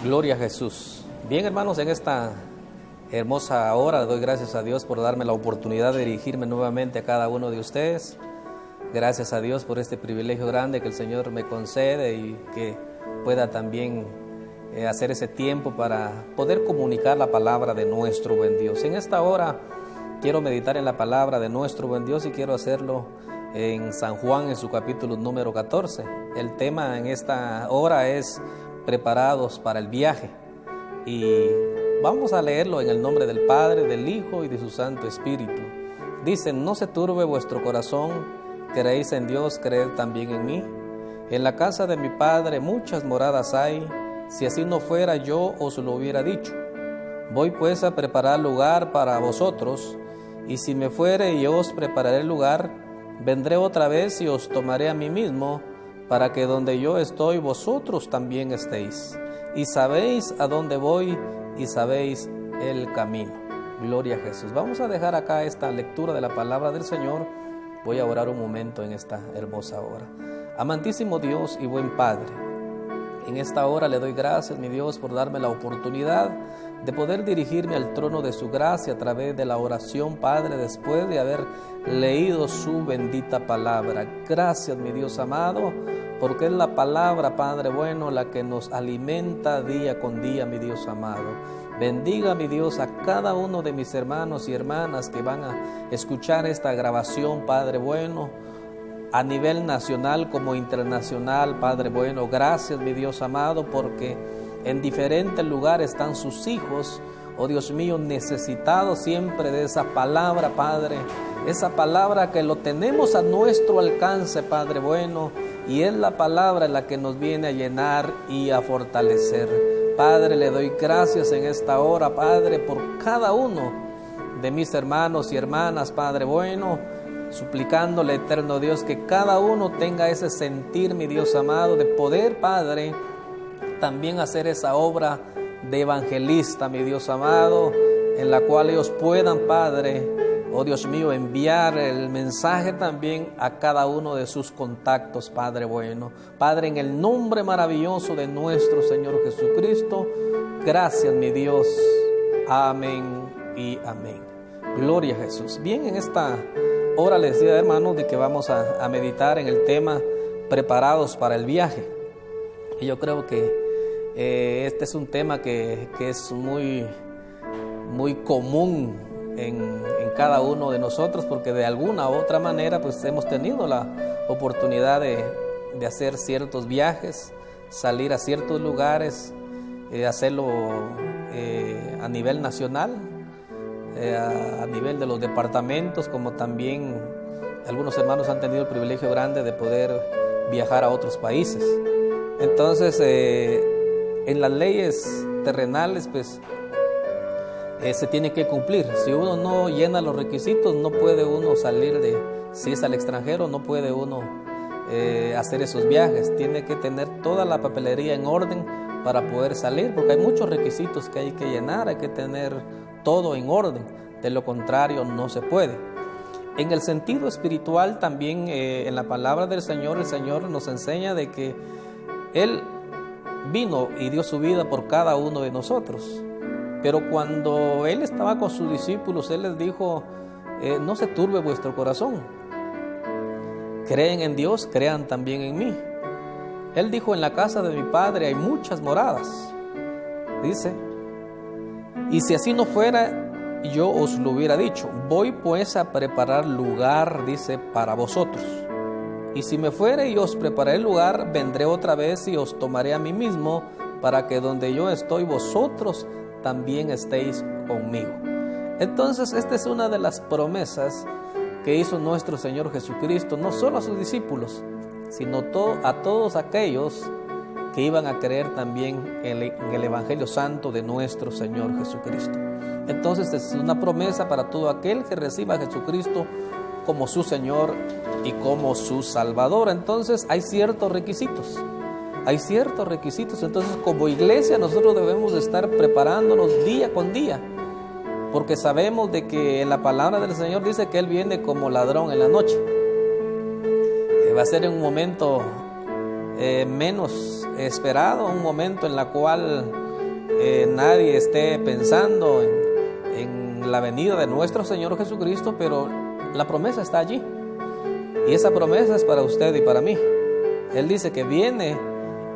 Gloria a Jesús. Bien, hermanos, en esta hermosa hora doy gracias a Dios por darme la oportunidad de dirigirme nuevamente a cada uno de ustedes. Gracias a Dios por este privilegio grande que el Señor me concede y que pueda también hacer ese tiempo para poder comunicar la palabra de nuestro buen Dios. En esta hora quiero meditar en la palabra de nuestro buen Dios y quiero hacerlo en San Juan, en su capítulo número 14. El tema en esta hora es preparados para el viaje, y vamos a leerlo en el nombre del Padre, del Hijo y de su Santo Espíritu. Dice: no se turbe vuestro corazón, creéis en Dios, creed también en mí. En la casa de mi Padre muchas moradas hay, si así no fuera yo os lo hubiera dicho. Voy pues a preparar lugar para vosotros, y si me fuere y os prepararé lugar, vendré otra vez y os tomaré a mí mismo, para que donde yo estoy vosotros también estéis. Y sabéis a dónde voy y sabéis el camino. Gloria a Jesús. Vamos a dejar acá esta lectura de la palabra del Señor. Voy a orar un momento en esta hermosa hora. Amantísimo Dios y buen Padre, en esta hora le doy gracias, mi Dios, por darme la oportunidad de poder dirigirme al trono de su gracia a través de la oración, Padre, después de haber leído su bendita palabra. Gracias, mi Dios amado, porque es la palabra, Padre bueno, la que nos alimenta día con día, mi Dios amado. Bendiga, mi Dios, a cada uno de mis hermanos y hermanas que van a escuchar esta grabación, Padre bueno, a nivel nacional como internacional, Padre bueno. Gracias, mi Dios amado, porque en diferentes lugares están sus hijos, oh Dios mío, necesitados siempre de esa palabra, Padre, esa palabra que lo tenemos a nuestro alcance, Padre bueno, y es la palabra la que nos viene a llenar y a fortalecer. Padre, le doy gracias en esta hora, Padre, por cada uno de mis hermanos y hermanas, Padre bueno, suplicándole, eterno Dios, que cada uno tenga ese sentir, mi Dios amado, de poder, Padre, también hacer esa obra de evangelista, mi Dios amado, en la cual ellos puedan, Padre, oh Dios mío, enviar el mensaje también a cada uno de sus contactos, Padre bueno. Padre, en el nombre maravilloso de nuestro Señor Jesucristo, gracias, mi Dios. Amén y amén. Gloria a Jesús. Bien, en esta hora les decía, hermanos, de que vamos a meditar en el tema preparados para el viaje. Y yo creo que este es un tema que es muy común en cada uno de nosotros, porque de alguna u otra manera pues hemos tenido la oportunidad de hacer ciertos viajes, salir a ciertos lugares, hacerlo a nivel nacional, a nivel de los departamentos, como también algunos hermanos han tenido el privilegio grande de poder viajar a otros países. Entonces, en las leyes terrenales, pues, se tiene que cumplir. Si uno no llena los requisitos, no puede uno salir si es al extranjero, no puede uno hacer esos viajes. Tiene que tener toda la papelería en orden para poder salir, porque hay muchos requisitos que hay que llenar, hay que tener todo en orden. De lo contrario, no se puede. En el sentido espiritual también, en la palabra del Señor, el Señor nos enseña de que Él vino y dio su vida por cada uno de nosotros. Pero cuando Él estaba con sus discípulos, Él les dijo: no se turbe vuestro corazón. Creen en Dios, crean también en mí. Él dijo: en la casa de mi Padre hay muchas moradas. Dice: y si así no fuera, yo os lo hubiera dicho. Voy pues a preparar lugar, dice, para vosotros. Y si me fuere y os prepararé el lugar, vendré otra vez y os tomaré a mí mismo, para que donde yo estoy, vosotros también estéis conmigo. Entonces, esta es una de las promesas que hizo nuestro Señor Jesucristo, no solo a sus discípulos, sino a todos aquellos que iban a creer también en el Evangelio Santo de nuestro Señor Jesucristo. Entonces, es una promesa para todo aquel que reciba a Jesucristo como su Señor y como su Salvador. Entonces, hay ciertos requisitos. Entonces, como iglesia, nosotros debemos de estar preparándonos día con día, porque sabemos de que en la palabra del Señor dice que Él viene como ladrón en la noche. Va a ser en un momento menos esperado, un momento en el cual nadie esté pensando en la venida de nuestro Señor Jesucristo, pero la promesa está allí. Y esa promesa es para usted y para mí. Él dice que viene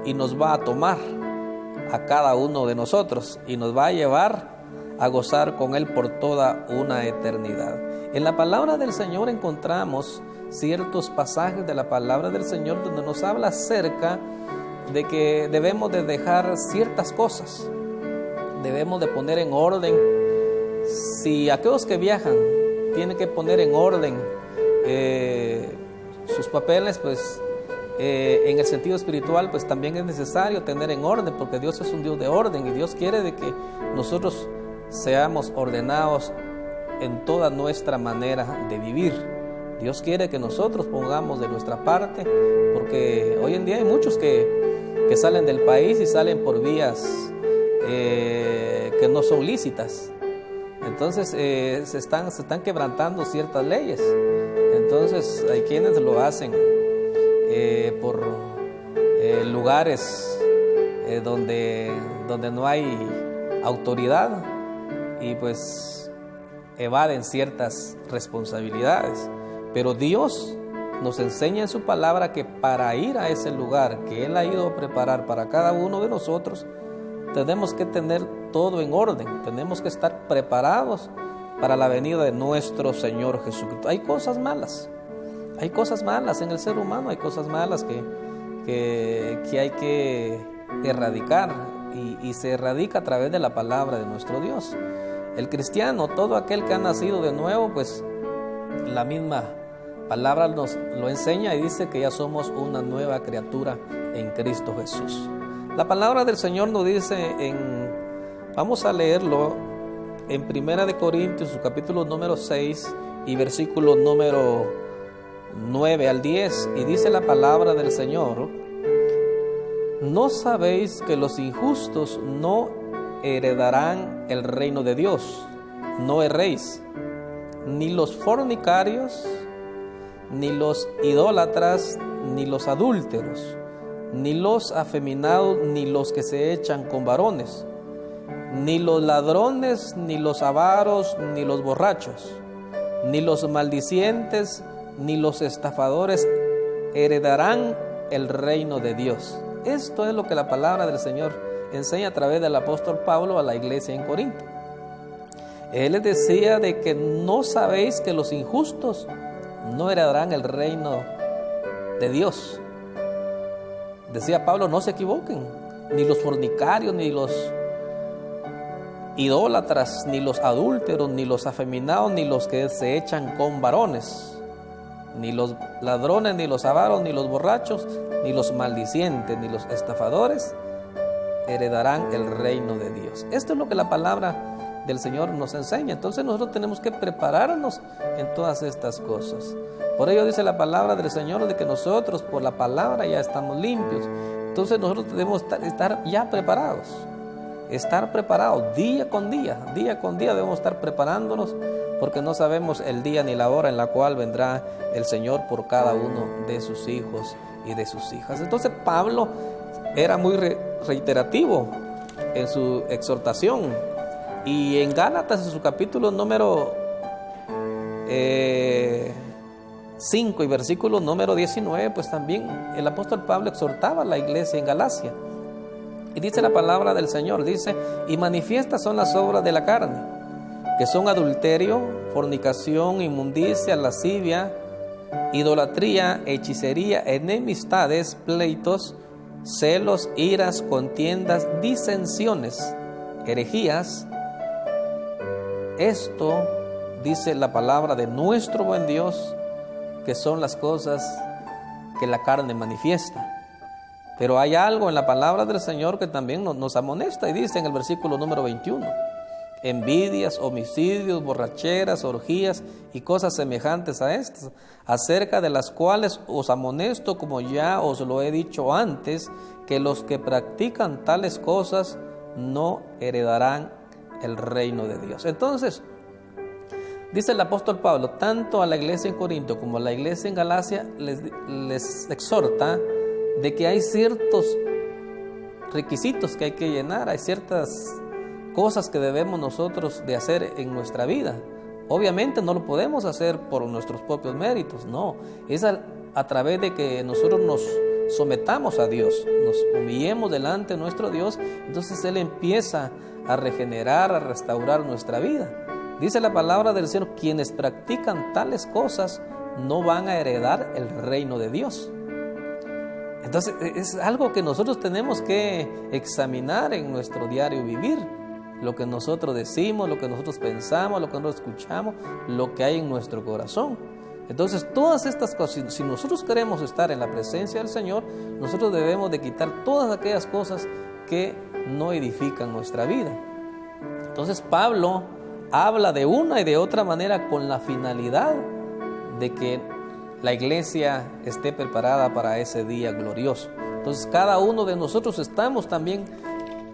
y nos va a tomar a cada uno de nosotros y nos va a llevar a gozar con Él por toda una eternidad. En la palabra del Señor encontramos ciertos pasajes de la palabra del Señor donde nos habla acerca de que debemos de dejar ciertas cosas, debemos de poner en orden. Si aquellos que viajan tienen que poner en orden sus papeles, pues en el sentido espiritual, pues también es necesario tener en orden, porque Dios es un Dios de orden y Dios quiere de que nosotros seamos ordenados en toda nuestra manera de vivir. Dios quiere que nosotros pongamos de nuestra parte, porque hoy en día hay muchos que salen del país y salen por vías que no son lícitas. Entonces se están quebrantando ciertas leyes. Entonces hay quienes lo hacen por lugares donde no hay autoridad, y pues evaden ciertas responsabilidades. Pero Dios nos enseña en su palabra que para ir a ese lugar que Él ha ido a preparar para cada uno de nosotros, tenemos que tener todo en orden, tenemos que estar preparados para la venida de nuestro Señor Jesucristo. Hay cosas malas en el ser humano, hay cosas malas que hay que erradicar, y se erradica a través de la palabra de nuestro Dios. El cristiano, todo aquel que ha nacido de nuevo, pues la misma palabra nos lo enseña y dice que ya somos una nueva criatura en Cristo Jesús. La palabra del Señor nos dice vamos a leerlo en 1 Corintios, su capítulo número 6 y versículo número 9 al 10, y dice la palabra del Señor: ¿no sabéis que los injustos no heredarán el reino de Dios? No erréis, ni los fornicarios, ni los idólatras, ni los adúlteros, ni los afeminados, ni los que se echan con varones, ni los ladrones, ni los avaros, ni los borrachos, ni los maldicientes, ni los estafadores heredarán el reino de Dios. Esto es lo que la palabra del Señor enseña a través del apóstol Pablo a la iglesia en Corinto. Él les decía de que no sabéis que los injustos no heredarán el reino de Dios. Decía Pablo, no se equivoquen, ni los fornicarios, ni los idólatras, ni los adúlteros, ni los afeminados, ni los que se echan con varones, ni los ladrones, ni los avaros, ni los borrachos, ni los maldicientes, ni los estafadores heredarán el reino de Dios. Esto es lo que la palabra del Señor nos enseña. Entonces nosotros tenemos que prepararnos en todas estas cosas. Por ello dice la palabra del Señor de que nosotros por la palabra ya estamos limpios. Entonces nosotros debemos estar ya preparados. Estar preparados día con día debemos estar preparándonos, porque no sabemos el día ni la hora en la cual vendrá el Señor por cada uno de sus hijos y de sus hijas. Entonces Pablo era muy reiterativo en su exhortación, y en Gálatas, en su capítulo número 5 y versículo número 19, pues también el apóstol Pablo exhortaba a la iglesia en Galacia. Y dice la palabra del Señor, dice: y manifiestas son las obras de la carne, que son adulterio, fornicación, inmundicia, lascivia, idolatría, hechicería, enemistades, pleitos, celos, iras, contiendas, disensiones, herejías. Esto dice la palabra de nuestro buen Dios, que son las cosas que la carne manifiesta. Pero hay algo en la palabra del Señor que también nos amonesta, y dice en el versículo número 21: envidias, homicidios, borracheras, orgías y cosas semejantes a estas, acerca de las cuales os amonesto, como ya os lo he dicho antes, que los que practican tales cosas no heredarán el reino de Dios. Entonces, dice el apóstol Pablo, tanto a la iglesia en Corinto como a la iglesia en Galacia, les exhorta de que hay ciertos requisitos que hay que llenar, hay ciertas cosas que debemos nosotros de hacer en nuestra vida. Obviamente no lo podemos hacer por nuestros propios méritos, no, es a través de que nosotros nos sometamos a Dios, nos humillemos delante de nuestro Dios, entonces Él empieza a regenerar, a restaurar nuestra vida. Dice la palabra del Señor, quienes practican tales cosas no van a heredar el reino de Dios. Entonces es algo que nosotros tenemos que examinar en nuestro diario vivir, lo que nosotros decimos, lo que nosotros pensamos, lo que nosotros escuchamos, lo que hay en nuestro corazón. Entonces todas estas cosas, si nosotros queremos estar en la presencia del Señor, nosotros debemos de quitar todas aquellas cosas que no edifican nuestra vida. Entonces Pablo habla de una y de otra manera con la finalidad de que la iglesia esté preparada para ese día glorioso. Entonces cada uno de nosotros estamos también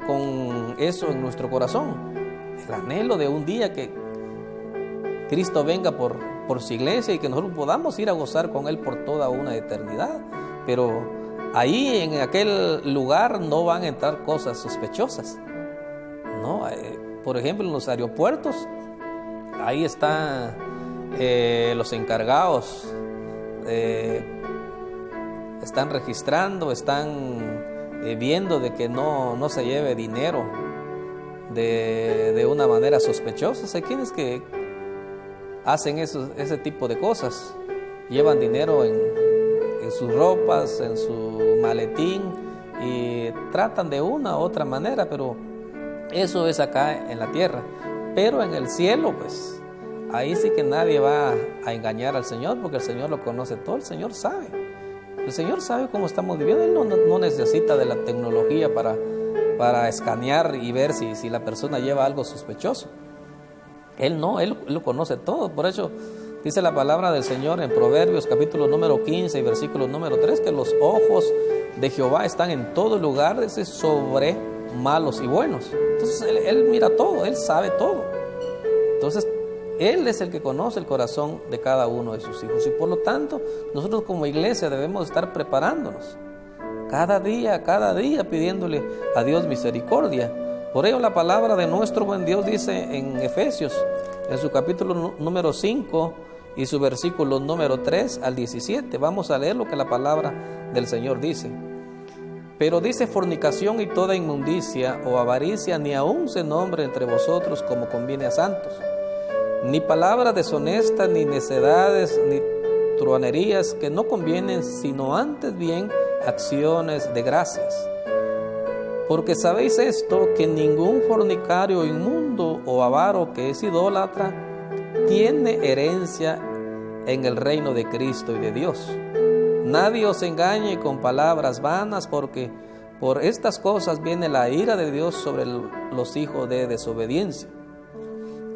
con eso en nuestro corazón, el anhelo de un día que Cristo venga por su iglesia y que nosotros podamos ir a gozar con Él por toda una eternidad. Pero ahí en aquel lugar no van a entrar cosas sospechosas, ¿no? Por ejemplo, en los aeropuertos, ahí están los encargados, están registrando, están viendo de que no se lleve dinero de una manera sospechosa. Hay quienes que hacen ese tipo de cosas, llevan dinero en sus ropas, en su maletín, y tratan de una u otra manera, pero eso es acá en la tierra. Pero en el cielo, pues, ahí sí que nadie va a engañar al Señor, porque el Señor lo conoce todo, el Señor sabe. El Señor sabe cómo estamos viviendo. Él no necesita de la tecnología para escanear y ver si la persona lleva algo sospechoso. Él lo conoce todo. Por eso dice la palabra del Señor en Proverbios capítulo número 15 y versículo número 3, que los ojos de Jehová están en todo lugar, dice, sobre malos y buenos. Entonces él mira todo, Él sabe todo. Entonces Él es el que conoce el corazón de cada uno de sus hijos, y por lo tanto nosotros como iglesia debemos estar preparándonos cada día pidiéndole a Dios misericordia. Por ello la palabra de nuestro buen Dios dice en Efesios, en su capítulo número 5 y su versículo número 3 al 17. Vamos a leer lo que la palabra del Señor dice. Pero dice, fornicación y toda inmundicia o avaricia ni aun se nombre entre vosotros como conviene a santos, ni palabras deshonestas, ni necedades, ni truhanerías que no convienen, sino antes bien acciones de gracias. Porque sabéis esto, que ningún fornicario, inmundo o avaro que es idólatra tiene herencia en el reino de Cristo y de Dios. Nadie os engañe con palabras vanas, porque por estas cosas viene la ira de Dios sobre los hijos de desobediencia.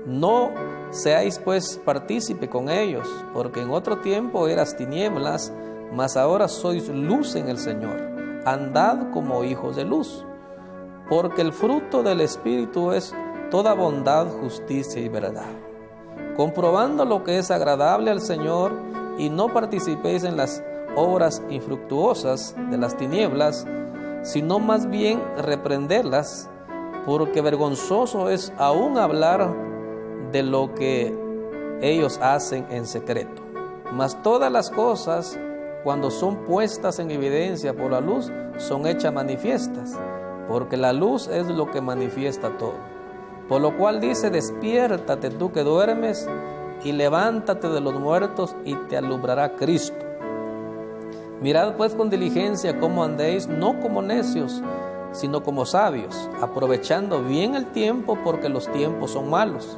No seáis pues partícipe con ellos, porque en otro tiempo eras tinieblas, mas ahora sois luz en el Señor. Andad como hijos de luz. Porque el fruto del Espíritu es toda bondad, justicia y verdad, comprobando lo que es agradable al Señor, y no participéis en las obras infructuosas de las tinieblas, sino más bien reprenderlas, porque vergonzoso es aún hablar de lo que ellos hacen en secreto. Mas todas las cosas, cuando son puestas en evidencia por la luz, son hechas manifiestas, porque la luz es lo que manifiesta todo. Por lo cual dice, despiértate tú que duermes, y levántate de los muertos, y te alumbrará Cristo. Mirad pues con diligencia cómo andéis, no como necios, sino como sabios, aprovechando bien el tiempo, porque los tiempos son malos.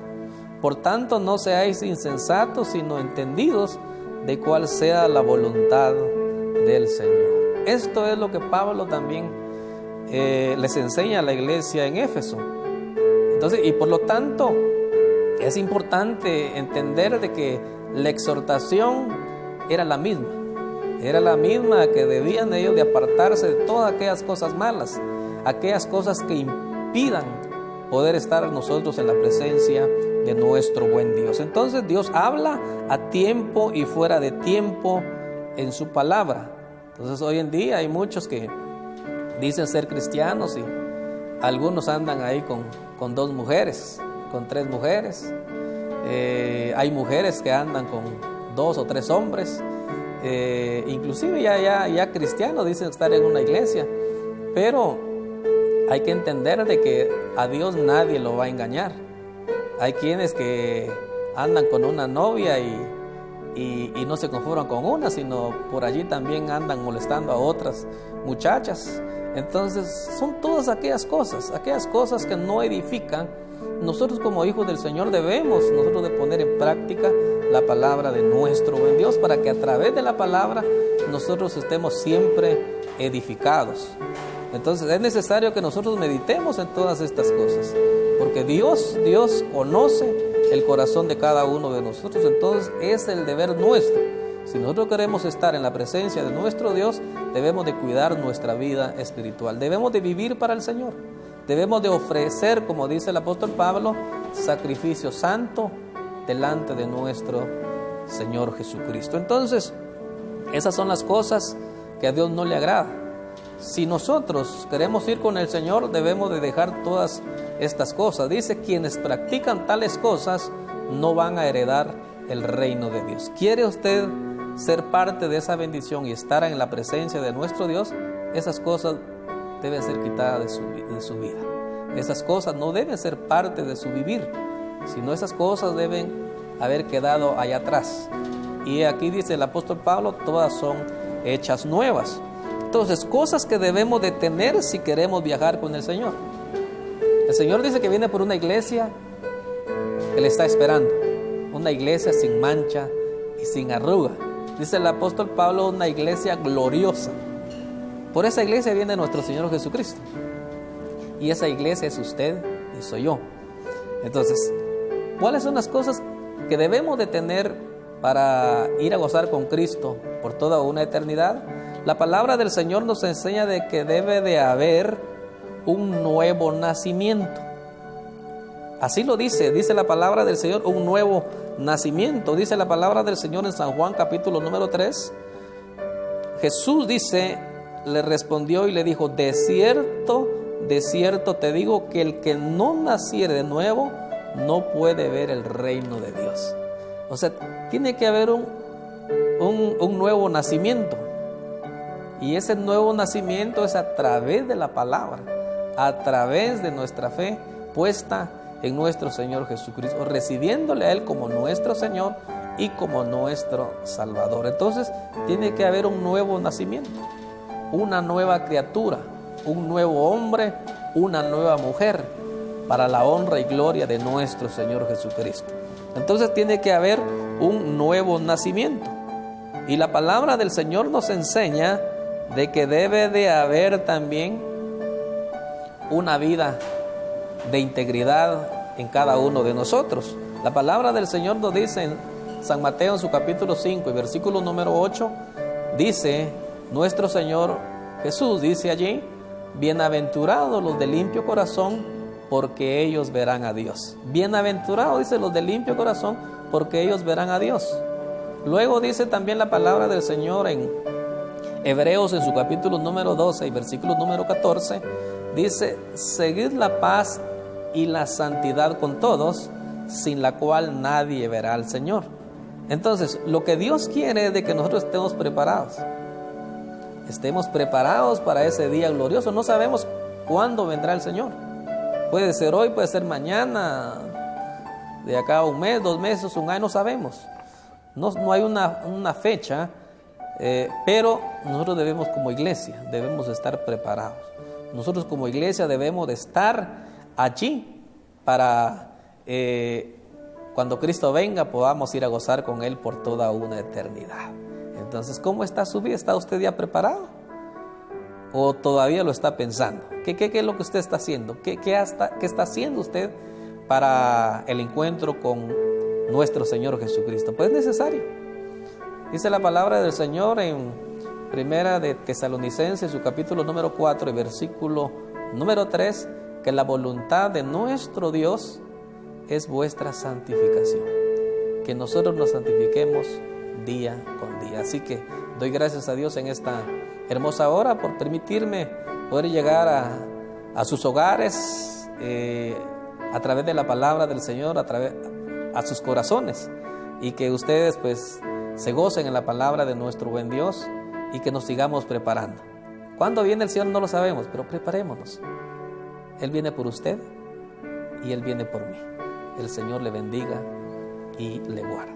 Por tanto, no seáis insensatos, sino entendidos de cuál sea la voluntad del Señor. Esto es lo que Pablo también les enseña a la iglesia en Éfeso. Entonces, y por lo tanto, es importante entender de que la exhortación era la misma que debían ellos de apartarse de todas aquellas cosas malas, aquellas cosas que impidan poder estar nosotros en la presencia de nuestro buen Dios. Entonces Dios habla a tiempo y fuera de tiempo en su palabra. Entonces hoy en día hay muchos que dicen ser cristianos y algunos andan ahí con 2 mujeres, con 3 mujeres. Hay mujeres que andan con 2 o 3 hombres. Inclusive ya cristianos dicen estar en una iglesia. Pero hay que entender de que a Dios nadie lo va a engañar. Hay quienes que andan con una novia y no se conforman con una, sino por allí también andan molestando a otras muchachas. Entonces son todas aquellas cosas que no edifican. Nosotros como hijos del Señor debemos nosotros de poner en práctica la palabra de nuestro buen Dios, para que a través de la palabra nosotros estemos siempre edificados. Entonces es necesario que nosotros meditemos en todas estas cosas, porque Dios conoce el corazón de cada uno de nosotros. Entonces es el deber nuestro. Si nosotros queremos estar en la presencia de nuestro Dios, debemos de cuidar nuestra vida espiritual. Debemos de vivir para el Señor. Debemos de ofrecer, como dice el apóstol Pablo, sacrificio santo delante de nuestro Señor Jesucristo. Entonces, esas son las cosas que a Dios no le agrada. Si nosotros queremos ir con el Señor, debemos de dejar todas estas cosas. Dice, quienes practican tales cosas no van a heredar el reino de Dios. ¿Quiere usted ser parte de esa bendición y estar en la presencia de nuestro Dios? Esas cosas deben ser quitadas de su vida. Esas cosas no deben ser parte de su vivir, sino esas cosas deben haber quedado allá atrás. Y aquí dice el apóstol Pablo, todas son hechas nuevas. Entonces, cosas que debemos de tener si queremos viajar con el Señor. El Señor dice que viene por una iglesia que le está esperando, una iglesia sin mancha y sin arruga. Dice el apóstol Pablo, una iglesia gloriosa. Por esa iglesia viene nuestro Señor Jesucristo. Y esa iglesia es usted y soy yo. Entonces, ¿cuáles son las cosas que debemos de tener para ir a gozar con Cristo por toda una eternidad? La palabra del Señor nos enseña de que debe de haber un nuevo nacimiento. Así lo dice la palabra del Señor, un nuevo nacimiento. Dice la palabra del Señor en San Juan capítulo número 3. Jesús dice, le respondió y le dijo, de cierto te digo que el que no naciere de nuevo no puede ver el reino de Dios. O sea, tiene que haber un nuevo nacimiento. Y ese nuevo nacimiento es a través de la palabra, a través de nuestra fe puesta en nuestro Señor Jesucristo, recibiéndole a Él como nuestro Señor y como nuestro Salvador. Entonces tiene que haber un nuevo nacimiento, una nueva criatura, un nuevo hombre, una nueva mujer, para la honra y gloria de nuestro Señor Jesucristo. Entonces tiene que haber un nuevo nacimiento. Y la palabra del Señor nos enseña de que debe de haber también una vida de integridad en cada uno de nosotros. La palabra del Señor nos dice en San Mateo en su capítulo 5 y versículo número 8, dice nuestro Señor Jesús, dice allí, bienaventurados los de limpio corazón, porque ellos verán a Dios. Bienaventurados, dice, los de limpio corazón, porque ellos verán a Dios. Luego dice también la palabra del Señor en Hebreos en su capítulo número 12 y versículo número 14, dice, seguid la paz y la santidad con todos, sin la cual nadie verá al Señor. Entonces, lo que Dios quiere es de que nosotros estemos preparados para ese día glorioso. No sabemos cuándo vendrá el Señor. Puede ser hoy, puede ser mañana, de acá a un mes, 2 meses, un año, no sabemos. No hay una fecha, pero nosotros debemos como iglesia, debemos estar preparados. Nosotros como iglesia debemos de estar allí para cuando Cristo venga podamos ir a gozar con Él por toda una eternidad. Entonces, ¿cómo está su vida? ¿Está usted ya preparado? ¿O todavía lo está pensando? ¿Qué es lo que usted está haciendo? ¿Qué está haciendo usted para el encuentro con nuestro Señor Jesucristo? Pues es necesario. Dice la palabra del Señor en Primera de Tesalonicenses, su capítulo número 4 y versículo número 3, que la voluntad de nuestro Dios es vuestra santificación, que nosotros nos santifiquemos día con día. Así que doy gracias a Dios en esta hermosa hora por permitirme poder llegar a sus hogares a través de la palabra del Señor, a sus corazones, y que ustedes pues se gocen en la palabra de nuestro buen Dios y que nos sigamos preparando. ¿Cuándo viene el Señor? No lo sabemos, pero preparémonos. Él viene por usted y Él viene por mí. El Señor le bendiga y le guarde.